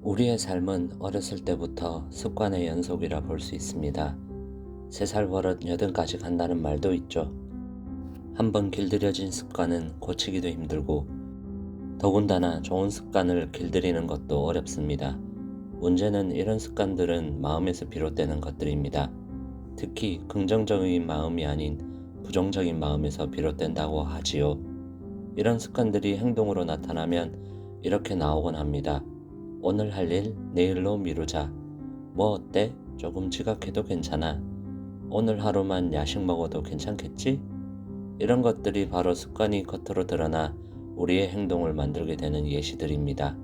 우리의 삶은 어렸을 때부터 습관의 연속이라 볼 수 있습니다. 3살 버릇 8까지 간다는 말도 있죠. 한번 길들여진 습관은 고치기도 힘들고 더군다나 좋은 습관을 길들이는 것도 어렵습니다. 문제는 이런 습관들은 마음에서 비롯되는 것들입니다. 특히 긍정적인 마음이 아닌 부정적인 마음에서 비롯된다고 하지요. 이런 습관들이 행동으로 나타나면 이렇게 나오곤 합니다. 오늘 할 일 내일로 미루자. 뭐 어때? 조금 지각해도 괜찮아. 오늘 하루만 야식 먹어도 괜찮겠지? 이런 것들이 바로 습관이 겉으로 드러나 우리의 행동을 만들게 되는 예시들입니다.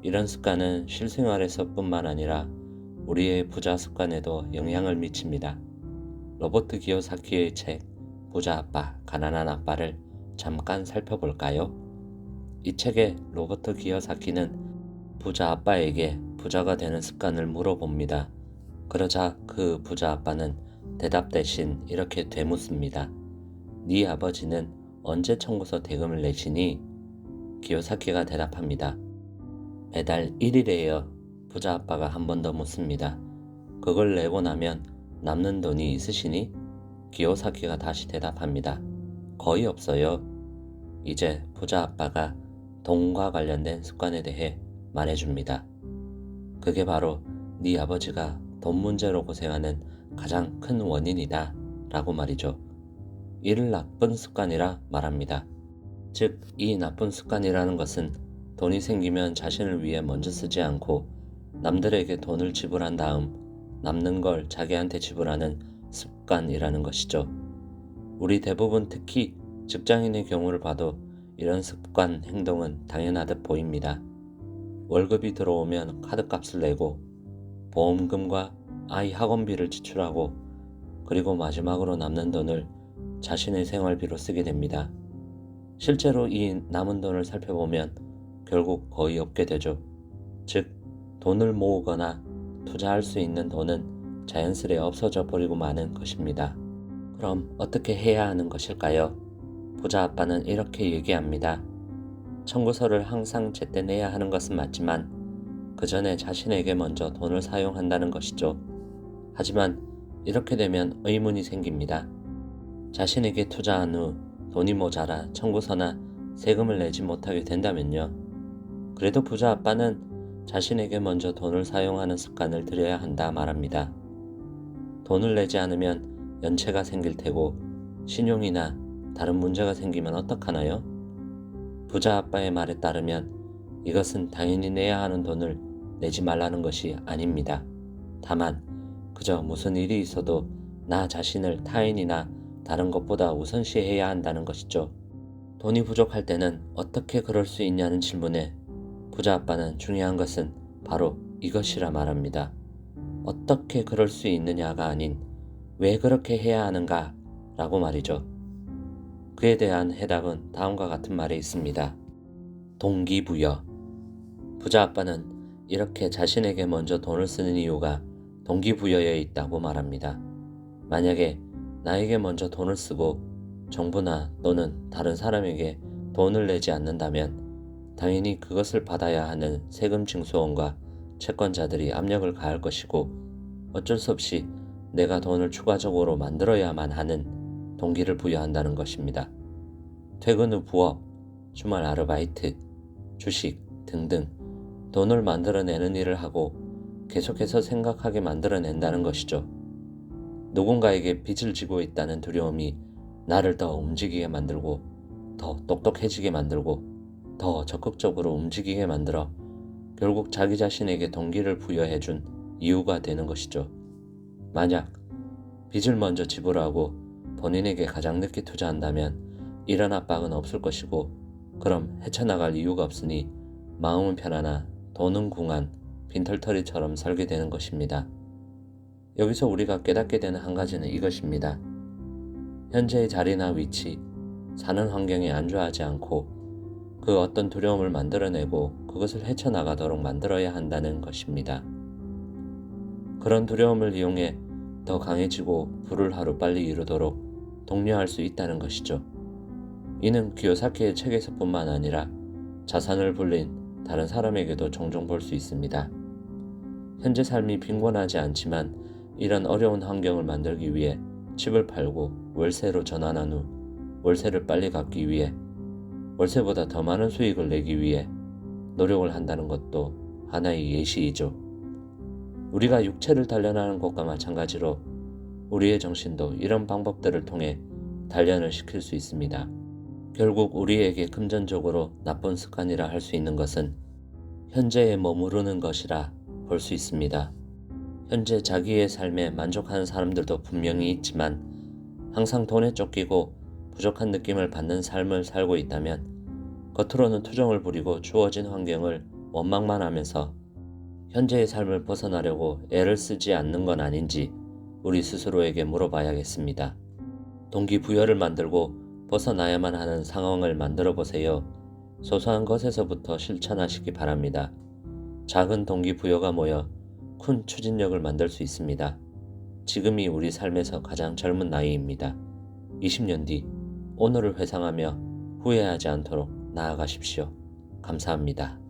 이런 습관은 실생활에서뿐만 아니라 우리의 부자 습관에도 영향을 미칩니다. 로버트 기요사키의 책 부자 아빠, 가난한 아빠를 잠깐 살펴볼까요? 이 책의 로버트 기요사키는 부자 아빠에게 부자가 되는 습관을 물어봅니다. 그러자 그 부자 아빠는 대답 대신 이렇게 되묻습니다. 네 아버지는 언제 청구서 대금을 내시니? 기요사키가 대답합니다. 매달 1일에요. 부자 아빠가 한 번 더 묻습니다. 그걸 내고 나면 남는 돈이 있으시니? 기요사키가 다시 대답합니다. 거의 없어요. 이제 부자 아빠가 돈과 관련된 습관에 대해 말해줍니다. 그게 바로 네 아버지가 돈 문제로 고생하는 가장 큰 원인이다 라고 말이죠. 이를 나쁜 습관이라 말합니다. 즉, 이 나쁜 습관이라는 것은 돈이 생기면 자신을 위해 먼저 쓰지 않고 남들에게 돈을 지불한 다음 남는 걸 자기한테 지불하는 습관이라는 것이죠. 우리 대부분 특히 직장인의 경우를 봐도 이런 습관 행동은 당연하듯 보입니다. 월급이 들어오면 카드값을 내고 보험금과 아이 학원비를 지출하고 그리고 마지막으로 남는 돈을 자신의 생활비로 쓰게 됩니다. 실제로 이 남은 돈을 살펴보면 결국 거의 없게 되죠. 즉, 돈을 모으거나 투자할 수 있는 돈은 자연스레 없어져 버리고 마는 것입니다. 그럼 어떻게 해야 하는 것일까요? 부자 아빠는 이렇게 얘기합니다. 청구서를 항상 제때 내야 하는 것은 맞지만 그 전에 자신에게 먼저 돈을 사용한다는 것이죠. 하지만 이렇게 되면 의문이 생깁니다. 자신에게 투자한 후 돈이 모자라 청구서나 세금을 내지 못하게 된다면요. 그래도 부자 아빠는 자신에게 먼저 돈을 사용하는 습관을 들여야 한다 말합니다. 돈을 내지 않으면 연체가 생길 테고 신용이나 다른 문제가 생기면 어떡하나요? 부자 아빠의 말에 따르면 이것은 당연히 내야 하는 돈을 내지 말라는 것이 아닙니다. 다만 그저 무슨 일이 있어도 나 자신을 타인이나 다른 것보다 우선시해야 한다는 것이죠. 돈이 부족할 때는 어떻게 그럴 수 있냐는 질문에 부자 아빠는 중요한 것은 바로 이것이라 말합니다. 어떻게 그럴 수 있느냐가 아닌 왜 그렇게 해야 하는가 라고 말이죠. 그에 대한 해답은 다음과 같은 말에 있습니다. 동기부여. 부자 아빠는 이렇게 자신에게 먼저 돈을 쓰는 이유가 동기부여에 있다고 말합니다. 만약에 나에게 먼저 돈을 쓰고 정부나 또는 다른 사람에게 돈을 내지 않는다면 당연히 그것을 받아야 하는 세금 징수원과 채권자들이 압력을 가할 것이고 어쩔 수 없이 내가 돈을 추가적으로 만들어야만 하는 동기를 부여한다는 것입니다. 퇴근 후 부업, 주말 아르바이트, 주식 등등 돈을 만들어내는 일을 하고 계속해서 생각하게 만들어낸다는 것이죠. 누군가에게 빚을 지고 있다는 두려움이 나를 더 움직이게 만들고 더 똑똑해지게 만들고 더 적극적으로 움직이게 만들어 결국 자기 자신에게 동기를 부여해준 이유가 되는 것이죠. 만약 빚을 먼저 지불하고 본인에게 가장 늦게 투자한다면 이런 압박은 없을 것이고 그럼 헤쳐나갈 이유가 없으니 마음은 편하나 돈은 궁한 빈털터리처럼 살게 되는 것입니다. 여기서 우리가 깨닫게 되는 한 가지는 이것입니다. 현재의 자리나 위치, 사는 환경에 안주하지 않고 그 어떤 두려움을 만들어내고 그것을 헤쳐나가도록 만들어야 한다는 것입니다. 그런 두려움을 이용해 더 강해지고 부를 하루빨리 이루도록 독려할 수 있다는 것이죠. 이는 기요사키의 책에서뿐만 아니라 자산을 불린 다른 사람에게도 종종 볼 수 있습니다. 현재 삶이 빈곤하지 않지만 이런 어려운 환경을 만들기 위해 집을 팔고 월세로 전환한 후 월세를 빨리 갚기 위해 월세보다 더 많은 수익을 내기 위해 노력을 한다는 것도 하나의 예시이죠. 우리가 육체를 단련하는 것과 마찬가지로 우리의 정신도 이런 방법들을 통해 단련을 시킬 수 있습니다. 결국 우리에게 금전적으로 나쁜 습관이라 할 수 있는 것은 현재에 머무르는 것이라 볼 수 있습니다. 현재 자기의 삶에 만족하는 사람들도 분명히 있지만 항상 돈에 쫓기고 부족한 느낌을 받는 삶을 살고 있다면 겉으로는 투정을 부리고 주어진 환경을 원망만 하면서 현재의 삶을 벗어나려고 애를 쓰지 않는 건 아닌지 우리 스스로에게 물어봐야겠습니다. 동기부여를 만들고 벗어나야만 하는 상황을 만들어 보세요. 소소한 것에서부터 실천하시기 바랍니다. 작은 동기부여가 모여 큰 추진력을 만들 수 있습니다. 지금이 우리 삶에서 가장 젊은 나이입니다. 20년 뒤 오늘을 회상하며 후회하지 않도록 나아가십시오. 감사합니다.